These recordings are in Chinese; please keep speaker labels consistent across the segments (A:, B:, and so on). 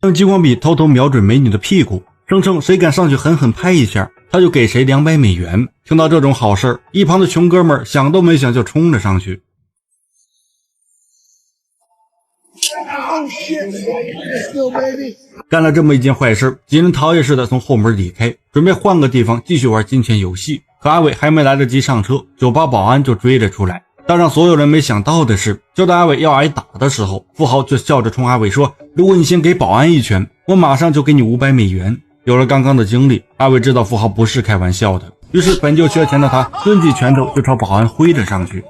A: 用激光笔偷偷瞄准美女的屁股，声称谁敢上去狠狠拍一下，他就给谁200美元。听到这种好事，一旁的穷哥们想都没想就冲了上去。干了这么一件坏事，几人逃也似的从后门离开，准备换个地方继续玩金钱游戏。可阿伟还没来得及上车，酒吧保安就追了出来。但让所有人没想到的是，就在阿伟要挨打的时候，富豪却笑着冲阿伟说，如果你先给保安一拳，我马上就给你500美元。有了刚刚的经历，阿伟知道富豪不是开玩笑的，于是本就缺钱的他抡起拳头就朝保安挥了上去。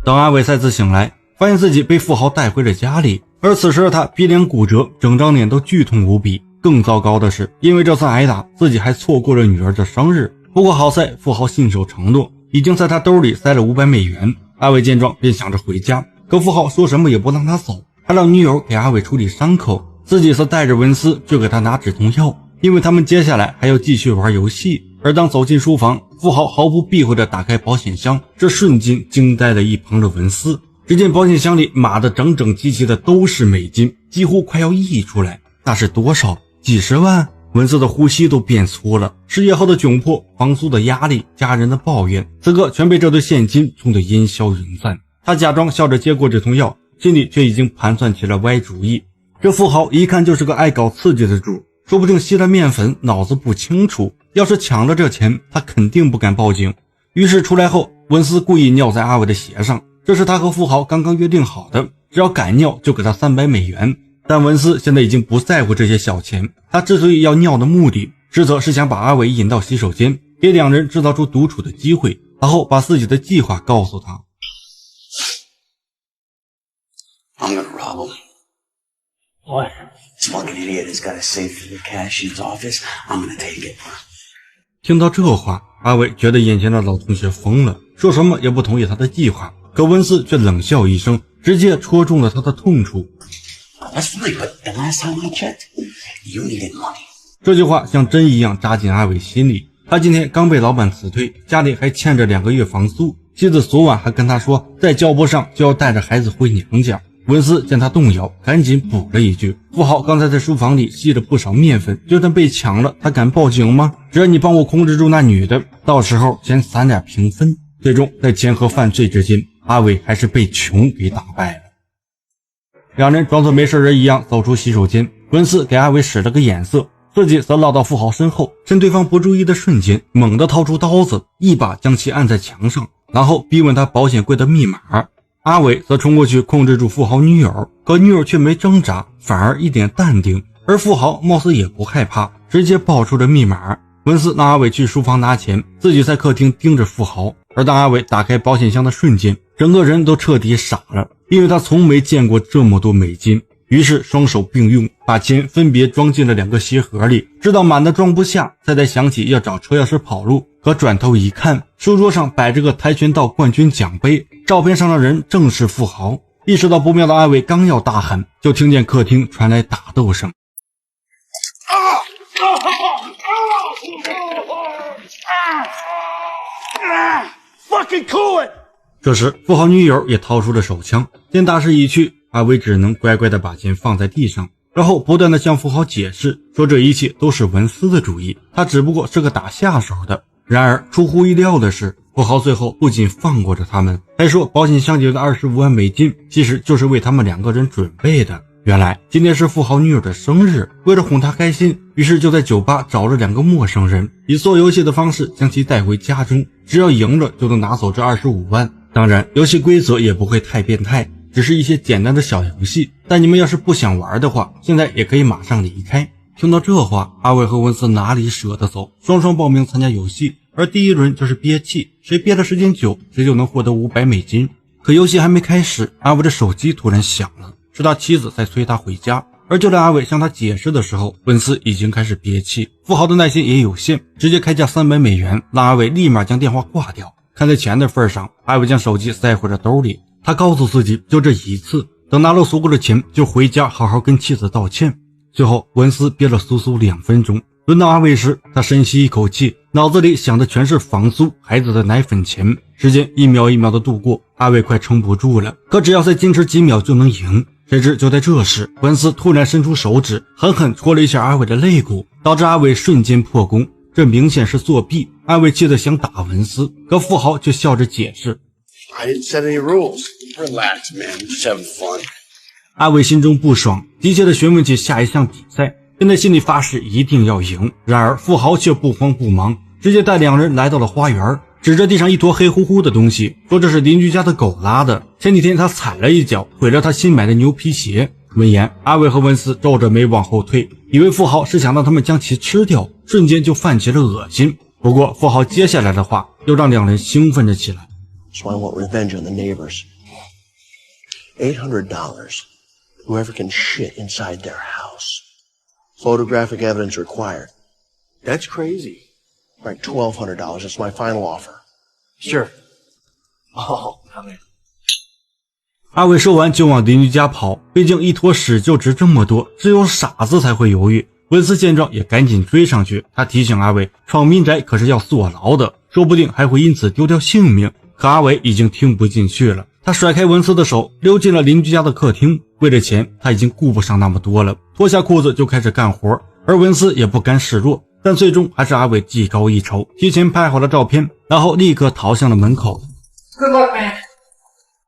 A: 等阿伟再次醒来，发现自己被富豪带回了家里，而此时的他鼻梁骨折，整张脸都剧痛无比。更糟糕的是，因为这次挨打，自己还错过了女儿的生日。不过好在富豪信守承诺，已经在他兜里塞了500美元。阿伟见状便想着回家，可富豪说什么也不让他走，还让女友给阿伟处理伤口，自己则带着文斯去给他拿止痛药，因为他们接下来还要继续玩游戏。而当走进书房，富豪毫不避讳地打开保险箱，这瞬间惊呆了一旁的文斯。只见保险箱里码得整整齐齐的都是美金，几乎快要溢出来。那是多少？几十万？文斯的呼吸都变粗了，失业后的窘迫，房租的压力，家人的抱怨，此刻全被这堆现金冲得烟消云散。他假装笑着接过止痛药，心里却已经盘算起了歪主意。这富豪一看就是个爱搞刺激的主，说不定吸了面粉，脑子不清楚，要是抢了这钱，他肯定不敢报警。于是出来后，文斯故意尿在阿伟的鞋上，这是他和富豪刚刚约定好的，只要敢尿就给他300美元。但文斯现在已经不在乎这些小钱，他之所以要尿的目的，实则是想把阿伟引到洗手间，给两人制造出独处的机会，然后把自己的计划告诉他。
B: I'm gonna rob him.
C: What?
B: This fucking idiot has got a safe for the cash in his office. I'm gonna take it.
A: 听到这话，阿伟觉得眼前的老同学疯了，说什么也不同意他的计划。可文斯却冷笑一声，直接戳中了他的痛处。
B: That's fine, but the last time I checked, you needed money.
A: 这句话像针一样扎进阿伟心里。他今天刚被老板辞退，家里还欠着2个月房租，妻子昨晚还跟他说，再交不上就要带着孩子回娘家。文斯见他动摇，赶紧补了一句，富豪刚才在书房里吸了不少面粉，就算被抢了，他敢报警吗？只要你帮我控制住那女的，到时候先咱俩平分。最终在钱和犯罪之间，阿伟还是被穷给打败了。两人装作没事人一样走出洗手间，文斯给阿伟使了个眼色，自己则落到富豪身后，趁对方不注意的瞬间，猛地掏出刀子，一把将其按在墙上，然后逼问他保险柜的密码。阿伟则冲过去控制住富豪女友，可女友却没挣扎，反而一脸淡定，而富豪貌似也不害怕，直接报出了密码。文斯让阿伟去书房拿钱，自己在客厅盯着富豪。而当阿伟打开保险箱的瞬间，整个人都彻底傻了，因为他从没见过这么多美金。于是双手并用，把钱分别装进了2个鞋盒里，直到满的装不下，才想起要找车钥匙跑路。可转头一看，书桌上摆着个跆拳道冠军奖杯，照片上的人正是富豪。意识到不妙的阿伟刚要大喊，就听见客厅传来打斗声。
C: Fucking cool it!
A: 这时富豪女友也掏出了手枪，见大势已去，阿伟只能乖乖地把钱放在地上，然后不断地向富豪解释，说这一切都是文斯的主意，他只不过是个打下手的。然而出乎意料的是，富豪最后不仅放过了他们，还说保险箱里的25万美金其实就是为他们2个人准备的。原来今天是富豪女友的生日，为了哄她开心，于是就在酒吧找了2个陌生人，以做游戏的方式将其带回家中，只要赢了就能拿走这25万。当然游戏规则也不会太变态，只是一些简单的小游戏，但你们要是不想玩的话，现在也可以马上离开。听到这话，阿伟和文斯哪里舍得走，双双报名参加游戏，而第一轮就是憋气，谁憋的时间久，谁就能获得500美金。可游戏还没开始，阿伟的手机突然响了，是他妻子在催他回家。而就在阿伟向他解释的时候，文斯已经开始憋气。富豪的耐心也有限，直接开价300美元，让阿伟立马将电话挂掉。看在钱的份上，阿伟将手机塞回了兜里，他告诉自己就这一次，等拿了足够的钱就回家好好跟妻子道歉。最后文斯憋了足足2分钟，轮到阿伟时，他深吸一口气，脑子里想的全是房租、孩子的奶粉钱。时间一秒一秒的度过，阿伟快撑不住了，可只要再坚持几秒就能赢。谁知就在这时，文斯突然伸出手指，狠狠戳了一下阿伟的肋骨，导致阿伟瞬间破功。这明显是作弊。阿伟气得想打文斯，可富豪却笑着解释
B: I didn't set any rules. Relax, man. Just having fun.
A: 阿伟心中不爽，急切地询问起下一项比赛，并在心里发誓一定要赢。然而富豪却不慌不忙，直接带两人来到了花园，指着地上一坨黑乎乎的东西，说这是邻居家的狗拉的，前几天他踩了一脚，毁了他新买的牛皮鞋。闻言，阿伟和文斯皱着眉往后退，以为富豪是想让他们将其吃掉，瞬间就泛起了恶心。不过富豪接下来的话又让两人兴奋了起来。
D: So I want revenge on the neighbors. $800. Whoever can shit inside their house. Photographic evidence required.
B: That's crazy.
D: Right, $1,200. That's my final offer.
B: Sure. Oh, man.
A: 阿伟说完就往邻居家跑，毕竟一坨屎就值这么多，只有傻子才会犹豫。文斯见状也赶紧追上去，他提醒阿伟，闯民宅可是要坐牢的，说不定还会因此丢掉性命。可阿伟已经听不进去了，他甩开文斯的手，溜进了邻居家的客厅。为了钱，他已经顾不上那么多了，脱下裤子就开始干活。而文斯也不甘示弱，但最终还是阿伟技高一筹，提前拍好了照片，然后立刻逃向了门口。
C: Good luck, man.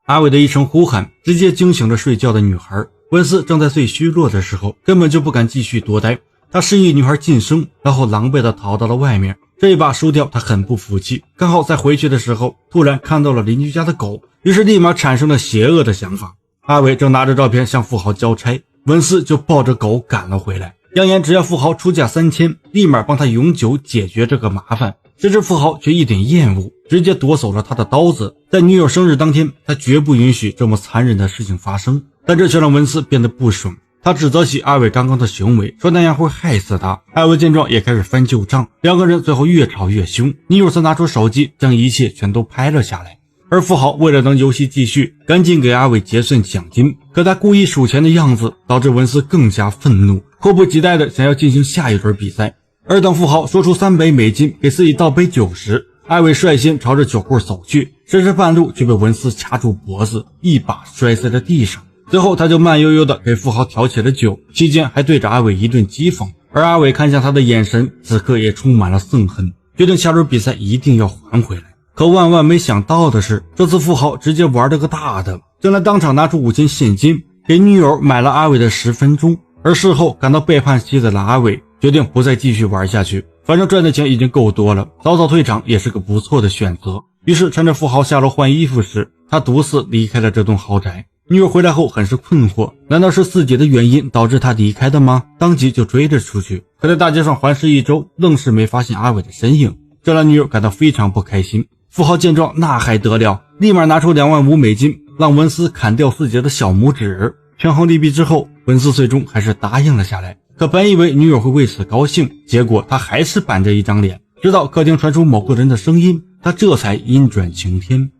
A: 阿伟的一声呼喊直接惊醒了睡觉的女孩。文斯正在最虚弱的时候，根本就不敢继续多待，他示意女孩噤声，然后狼狈地逃到了外面。这一把输掉，他很不服气。刚好在回去的时候，突然看到了邻居家的狗，于是立马产生了邪恶的想法。阿伟正拿着照片向富豪交差，文斯就抱着狗赶了回来，扬言只要富豪出价3000，立马帮他永久解决这个麻烦。谁知富豪却一点厌恶，直接夺走了他的刀子。在女友生日当天，他绝不允许这么残忍的事情发生，但这却让文斯变得不爽。他指责起阿伟刚刚的行为，说那样会害死他。阿伟见状也开始翻旧账，两个人最后越吵越凶。女友则拿出手机将一切全都拍了下来。而富豪为了能游戏继续，赶紧给阿伟结算奖金，可他故意数钱的样子导致文斯更加愤怒，迫不及待的想要进行下一轮比赛。而当富豪说出300美金给自己倒杯酒时，阿伟率先朝着酒柜走去，谁知半路却被文斯掐住脖子，一把摔在了地上。最后他就慢悠悠地给富豪调起了酒，期间还对着阿伟一顿讥讽。而阿伟看向他的眼神此刻也充满了憎恨，决定下轮比赛一定要还回来。可万万没想到的是，这次富豪直接玩了个大的，竟然当场拿出5000现金给女友买了阿伟的10分钟。而事后感到背叛妻子的阿伟决定不再继续玩下去，反正赚的钱已经够多了，早早退场也是个不错的选择。于是趁着富豪下楼换衣服时，他独自离开了这栋豪宅。女友回来后很是困惑，难道是自己的原因导致他离开的吗？当即就追了出去，可在大街上环视一周，愣是没发现阿伟的身影，这让女友感到非常不开心。富豪见状那还得了，立马拿出25000美金让文斯砍掉自己的小拇指。权衡利弊之后，文斯最终还是答应了下来。可本以为女友会为此高兴，结果他还是板着一张脸。直到客厅传出某个人的声音，他这才阴转晴天。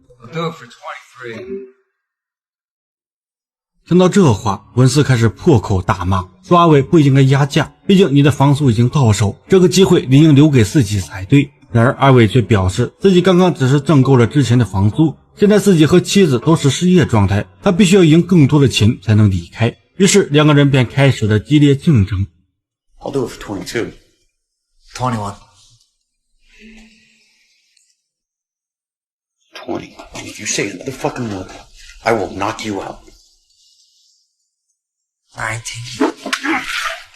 A: 听到这话，文斯开始破口大骂，说阿伟不应该压价，毕竟你的房租已经到手，这个机会理应留给自己才对。然而阿伟却表示自己刚刚只是挣够了之前的房租，现在自己和妻子都是失业状态，他必须要赢更多的钱才能离开。于是两个人便开始了激烈竞争。
B: I'll do it for 22.
E: 21.
B: 20. And if you say another fucking word, I will knock you out.
E: 19.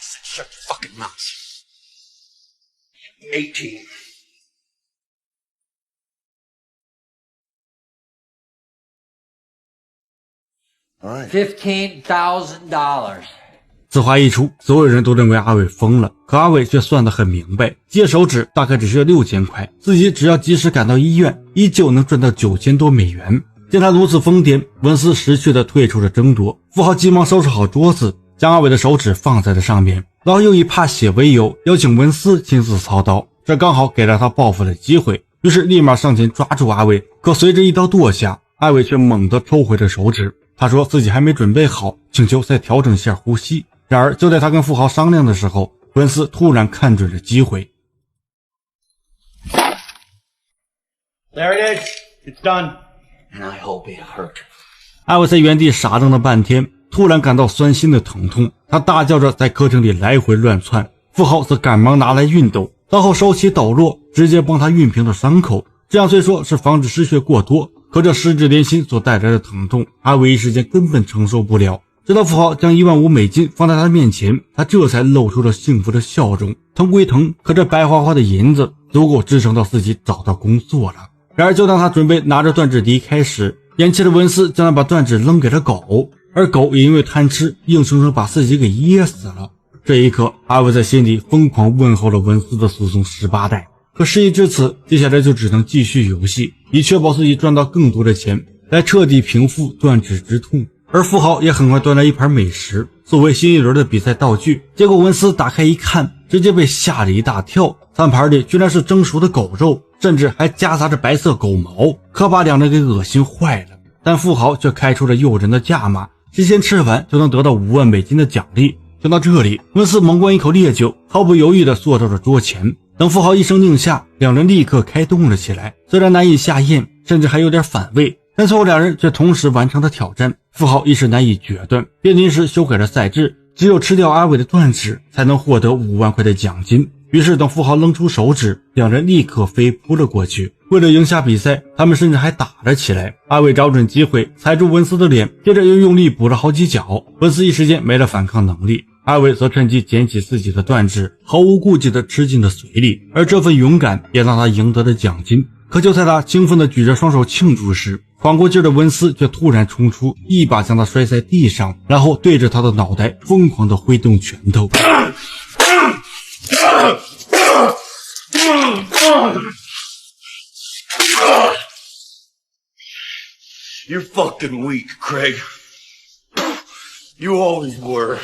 B: Shut your fucking mouth. 18.
D: All right.
E: $15,000.
A: 此话一出，所有人都认为阿伟疯了，可阿伟却算得很明白，接手指大概只需要6000块，自己只要及时赶到医院，依旧能赚到9000多美元。见他如此疯癫，文斯识趣地退出了争夺。富豪急忙收拾好桌子，将阿伟的手指放在了上面，然后又以怕血为由，邀请文斯亲自操刀，这刚好给了他报复的机会，于是立马上前抓住阿伟。可随着一刀剁下，阿伟却猛地抽回了手指，他说自己还没准备好，请求再调整一下呼吸。然而就在他跟富豪商量的时候，文斯突然看准了机会。
C: There it is. It's done.
B: And I hope it hurt.
A: 艾维在原地傻瞪了半天，突然感到酸心的疼痛，他大叫着在客厅里来回乱窜。富豪则赶忙拿来熨斗，然后手起抖落，直接帮他熨平了伤口。这样虽说是防止失血过多，可这失之连心所带来的疼痛，艾维一时间根本承受不了。直到富豪将15000放在他面前，他这才露出了幸福的笑容。疼归疼，可这白花花的银子足够支撑到自己找到工作了。然而就当他准备拿着断指离开时，眼前的文斯将他把断指扔给了狗，而狗也因为贪吃硬生生把自己给噎死了。这一刻，阿伟在心里疯狂问候了文斯的祖宗18代。可事已至此，接下来就只能继续游戏，以确保自己赚到更多的钱，来彻底平复断指之痛。而富豪也很快端来一盘美食，作为新一轮的比赛道具。结果文斯打开一看，直接被吓了一大跳，餐盘里居然是蒸熟的狗肉，甚至还夹杂着白色狗毛，可把两人给恶心坏了。但富豪却开出了诱人的价码，谁先吃完就能得到$50,000的奖励。听到这里，文斯猛灌一口烈酒，毫不犹豫地坐到了桌前。等富豪一声令下，两人立刻开动了起来。虽然难以下咽，甚至还有点反胃，但最后两人却同时完成了挑战。富豪一时难以决断，便临时修改了赛制，只有吃掉阿伟的断指才能获得5万块的奖金。于是等富豪扔出手指，两人立刻飞扑了过去。为了赢下比赛，他们甚至还打了起来。阿伟找准机会踩住文斯的脸，接着又用力补了好几脚，文斯一时间没了反抗能力。阿伟则趁机捡起自己的断指，毫无顾忌地吃进了嘴里，而这份勇敢也让他赢得了奖金。可就在他兴奋地举着双手庆祝时，缓过劲的文斯却突然冲出，一把将他摔在地上，然后对着他的脑袋疯狂地挥动拳头。
B: You're fucking weak, Craig. You always were.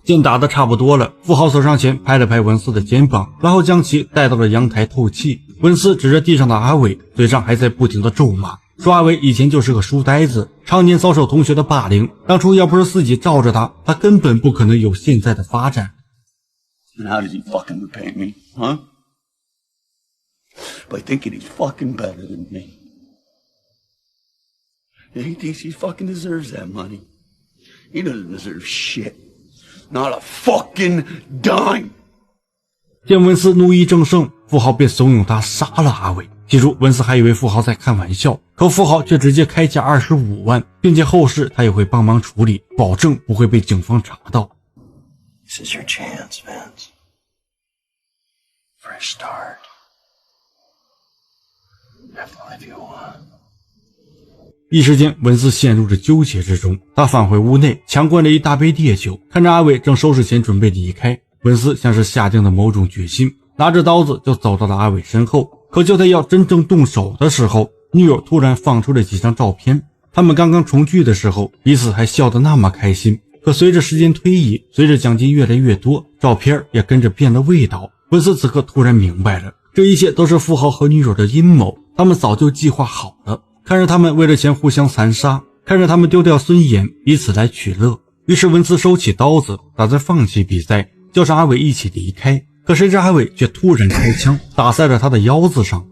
A: 见打得差不多了，富豪走上前拍了拍文斯的肩膀，然后将其带到了阳台透气。文斯指着地上的阿伟，嘴上还在不停地咒骂，说阿伟以前就是个书呆子，常年遭受同学的霸凌，当初要不是自己罩着他，他根本不可能有现在的发展。
B: And how does he fucking repay me, huh? By thinking he's fucking better than me. And he thinks he fucking deserves that money. He doesn't deserve shit. Not a fucking dime.
A: 见文斯怒意正盛，富豪便怂恿他杀了阿伟。起初文斯还以为富豪在开玩笑，可富豪却直接开价25万，并且后事他也会帮忙处理，保证不会被警方查到。
D: This is your chance, Vince. Fresh start. Have the life you want.
A: 一时间，文斯陷入了纠结之中。他返回屋内，强灌了一大杯烈酒，看着阿伟正收拾钱准备离开，文斯像是下定了某种决心，拿着刀子就走到了阿伟身后。可就在要真正动手的时候，女友突然放出了几张照片。他们刚刚重聚的时候，彼此还笑得那么开心。可随着时间推移，随着奖金越来越多，照片也跟着变了味道。文斯此刻突然明白了，这一切都是富豪和女友的阴谋，他们早就计划好了。看着他们为了钱互相残杀，看着他们丢掉尊严，以此来取乐。于是文斯收起刀子，打算放弃比赛，叫上阿伟一起离开。可谁知阿伟却突然开枪，打在了他的腰子上。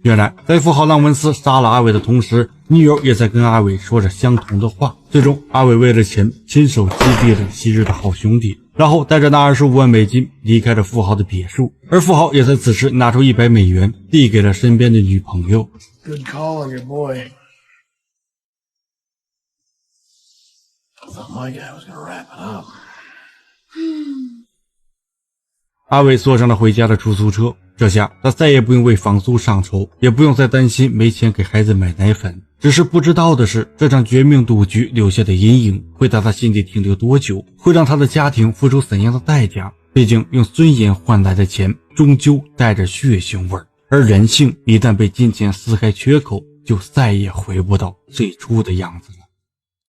A: 原来在富豪让文斯杀了阿伟的同时，女友也在跟阿伟说着相同的话。最终阿伟为了钱亲手击毙了昔日的好兄弟，然后带着那25万美金离开了富豪的别墅。而富豪也在此时拿出100美元递给了身边的女朋友。
D: Good call on your boy. I thought my guy was gonna wrap it up.
A: 阿伟坐上了回家的出租车，这下他再也不用为房租上愁，也不用再担心没钱给孩子买奶粉。只是不知道的是，这场绝命赌局留下的阴影会在他心里停留多久，会让他的家庭付出怎样的代价。毕竟用尊严换来的钱终究带着血腥味儿，而人性一旦被金钱撕开缺口，就再也回不到最初的样子了。